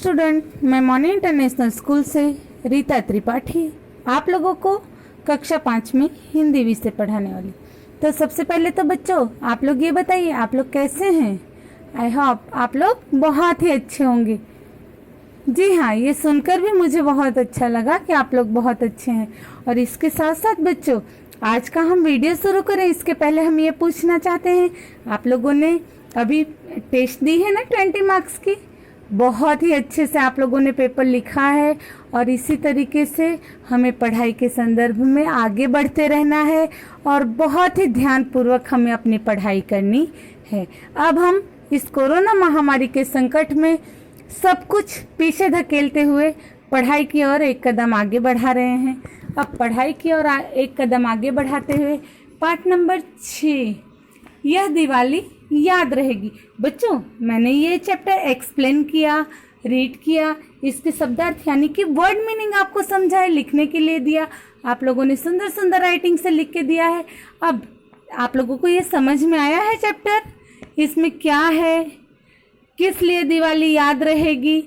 Student, मैं मॉनी international school से रीता त्रिपाठी आप लोगों को कक्षा 5 में हिंदी विषय पढ़ाने वाली। तो सबसे पहले तो बच्चों आप लोग ये बताइए आप लोग कैसे हैं। आई होप आप लोग बहुत ही अच्छे होंगे। जी हाँ, ये सुनकर भी मुझे बहुत अच्छा लगा कि आप लोग बहुत अच्छे हैं। और इसके साथ साथ बच्चों आज का हम वीडियो शुरू करें इसके पहले हम ये पूछना चाहते हैं, आप लोगों ने अभी टेस्ट दी है ना 20 मार्क्स की, बहुत ही अच्छे से आप लोगों ने पेपर लिखा है और इसी तरीके से हमें पढ़ाई के संदर्भ में आगे बढ़ते रहना है और बहुत ही ध्यानपूर्वक हमें अपनी पढ़ाई करनी है। अब हम इस कोरोना महामारी के संकट में सब कुछ पीछे धकेलते हुए पढ़ाई की ओर एक कदम आगे बढ़ा रहे हैं। अब पढ़ाई की ओर एक कदम आगे बढ़ाते हुए पाठ नंबर 6, यह दिवाली याद रहेगी। बच्चों मैंने ये चैप्टर एक्सप्लेन किया, रीड किया, इसके शब्दार्थ यानी कि वर्ड मीनिंग आपको समझाए, लिखने के लिए दिया। आप लोगों ने सुंदर सुंदर राइटिंग से लिख के दिया है। अब आप लोगों को ये समझ में आया है चैप्टर, इसमें क्या है, किस लिए दिवाली याद रहेगी,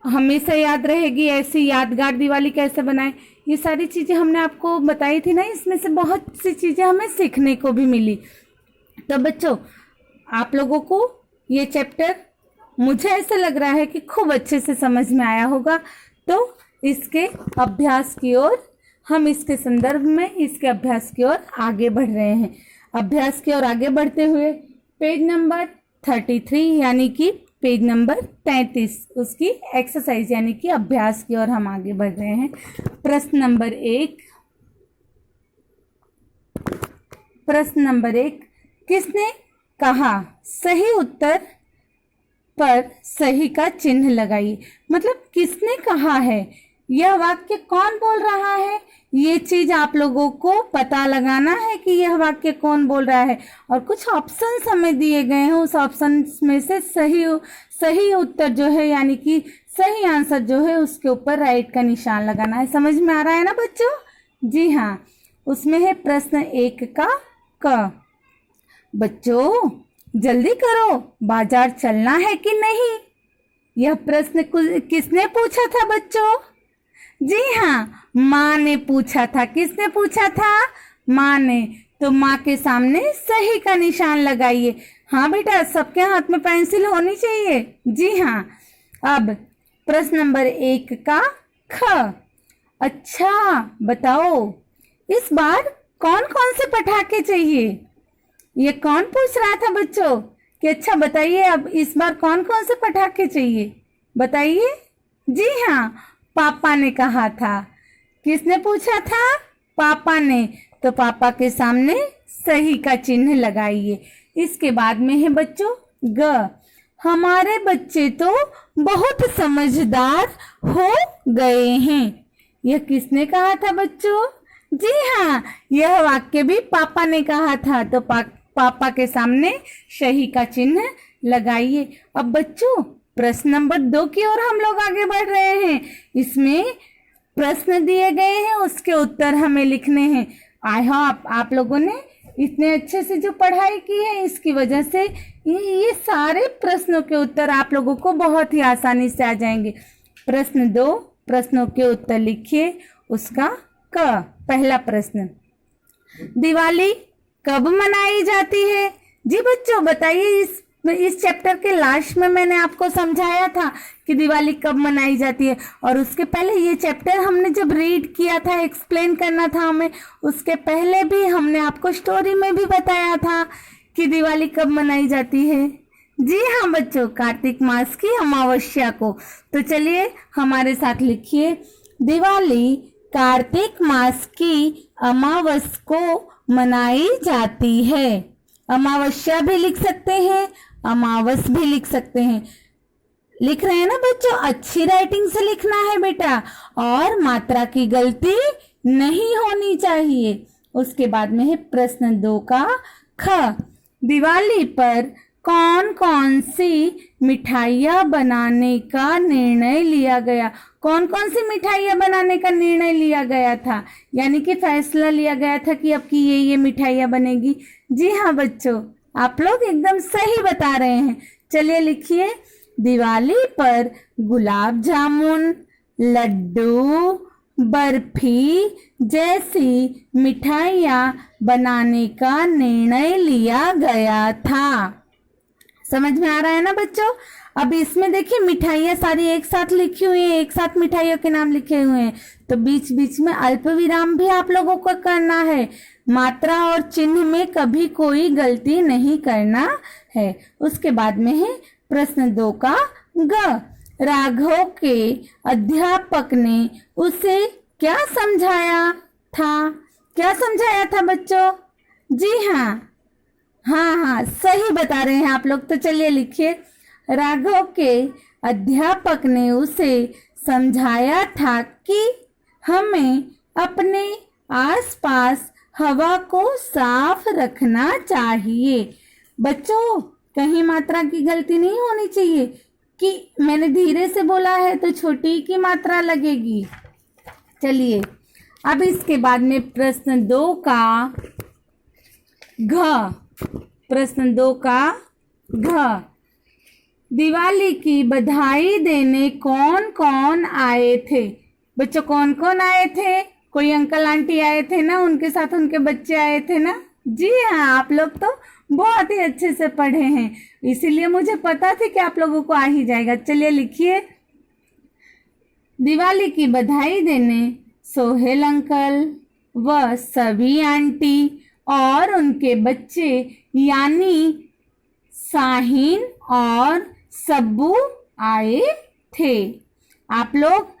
हमेशा याद रहेगी, ऐसी यादगार दिवाली कैसे बनाए, ये सारी चीज़ें हमने आपको बताई थी ना। इसमें से बहुत सी चीज़ें हमें सीखने को भी मिली। तो बच्चों आप लोगों को ये चैप्टर मुझे ऐसा लग रहा है कि खूब अच्छे से समझ में आया होगा। तो इसके अभ्यास की ओर हम इसके संदर्भ में इसके अभ्यास की ओर आगे बढ़ रहे हैं। अभ्यास की ओर आगे बढ़ते हुए पेज नंबर 33 यानी कि पेज नंबर 33 उसकी एक्सरसाइज यानी कि अभ्यास की ओर हम आगे बढ़ रहे हैं। प्रश्न नंबर एक, किसने कहा सही उत्तर पर सही का चिन्ह लगाइए। मतलब किसने कहा है, यह वाक्य कौन बोल रहा है, ये चीज आप लोगों को पता लगाना है कि यह वाक्य कौन बोल रहा है। और कुछ ऑप्शंस हमें दिए गए हैं, उस ऑप्शंस में से सही उत्तर जो है यानी कि सही आंसर जो है उसके ऊपर राइट का निशान लगाना है। समझ में आ रहा है ना बच्चों? जी हाँ, उसमें है प्रश्न 1 का क। बच्चों जल्दी करो, बाजार चलना है कि नहीं। यह प्रश्न किसने पूछा था बच्चों? जी हाँ, माँ ने पूछा था। किसने पूछा था? माँ ने। तो माँ के सामने सही का निशान लगाइए। हाँ बेटा, सबके हाथ में पेंसिल होनी चाहिए। जी हाँ। अब प्रश्न नंबर 1 का ख। अच्छा बताओ, इस बार कौन कौन से पटाखे चाहिए? ये कौन पूछ रहा था बच्चों कि अच्छा बताइए अब इस बार कौन कौन से पटाखे चाहिए, बताइए। जी हाँ, पापा ने कहा था। किसने पूछा था? पापा ने। तो पापा के सामने सही का चिन्ह लगाइए। इसके बाद में है बच्चों ग। हमारे बच्चे तो बहुत समझदार हो गए हैं। यह किसने कहा था बच्चों? जी हाँ, यह वाक्य भी पापा ने कहा था। तो पापा के सामने सही का चिन्ह लगाइए। अब बच्चों प्रश्न नंबर 2 की ओर हम लोग आगे बढ़ रहे हैं। इसमें प्रश्न दिए गए हैं, उसके उत्तर हमें लिखने हैं। आई होप आप लोगों ने इतने अच्छे से जो पढ़ाई की है इसकी वजह से ये सारे प्रश्नों के उत्तर आप लोगों को बहुत ही आसानी से आ जाएंगे। प्रश्न 2, प्रश्नों के उत्तर लिखिए। उसका क। पहला प्रश्न, दिवाली कब मनाई जाती है? जी बच्चों बताइए, इस चैप्टर के लास्ट में मैंने आपको समझाया था कि दिवाली कब मनाई जाती है। और उसके पहले ये चैप्टर हमने जब रीड किया था, एक्सप्लेन करना था हमें, उसके पहले भी हमने आपको स्टोरी में भी बताया था कि दिवाली कब मनाई जाती है। जी हाँ बच्चों, कार्तिक मास की अमावस्या को। तो चलिए हमारे साथ लिखिए, दिवाली कार्तिक मास की अमावस को मनाई जाती है। अमावस्या भी लिख सकते हैं, अमावस भी लिख सकते हैं। लिख रहे हैं ना बच्चों? अच्छी राइटिंग से लिखना है बेटा और मात्रा की गलती नहीं होनी चाहिए। उसके बाद में है प्रश्न 2 का ख। दिवाली पर कौन कौन सी मिठाइयाँ बनाने का निर्णय लिया गया? कौन कौन सी मिठाइयाँ बनाने का निर्णय लिया गया था, यानी कि फैसला लिया गया था कि अब की ये मिठाइयाँ बनेगी। जी हाँ बच्चों, आप लोग एकदम सही बता रहे हैं। चलिए लिखिए, दिवाली पर गुलाब जामुन, लड्डू, बर्फी जैसी मिठाइयाँ बनाने का निर्णय लिया गया था। समझ में आ रहा है ना बच्चों? अब इसमें देखिए मिठाइयाँ सारी एक साथ लिखी हुई हैं, एक साथ मिठाइयों के नाम लिखे हुए हैं, तो बीच बीच में अल्प विराम भी आप लोगों को करना है। मात्रा और चिन्ह में कभी कोई गलती नहीं करना है। उसके बाद में है प्रश्न 2 का ग। राघव के अध्यापक ने उसे क्या समझाया था? क्या समझाया था बच्चों? जी हाँ, हाँ, सही बता रहे हैं आप लोग। तो चलिए लिखिए, राघव के अध्यापक ने उसे समझाया था कि हमें अपने आसपास हवा को साफ रखना चाहिए। बच्चों, कहीं मात्रा की गलती नहीं होनी चाहिए कि मैंने धीरे से बोला है तो छोटी की मात्रा लगेगी। चलिए, अब इसके बाद में प्रश्न 2 का घ। प्रश्न 2 का घ। दिवाली की बधाई देने कौन कौन आए थे? बच्चों, कौन कौन आए थे? कोई अंकल आंटी आए थे ना, उनके साथ उनके बच्चे आए थे ना? जी हाँ, आप लोग तो बहुत ही अच्छे से पढ़े हैं, इसीलिए मुझे पता थी कि आप लोगों को आ ही जाएगा। चलिए लिखिए, दिवाली की बधाई देने सोहेल अंकल व सभी आंटी और उनके बच्चे यानी साहिन और सब्बू आए थे। आप लोग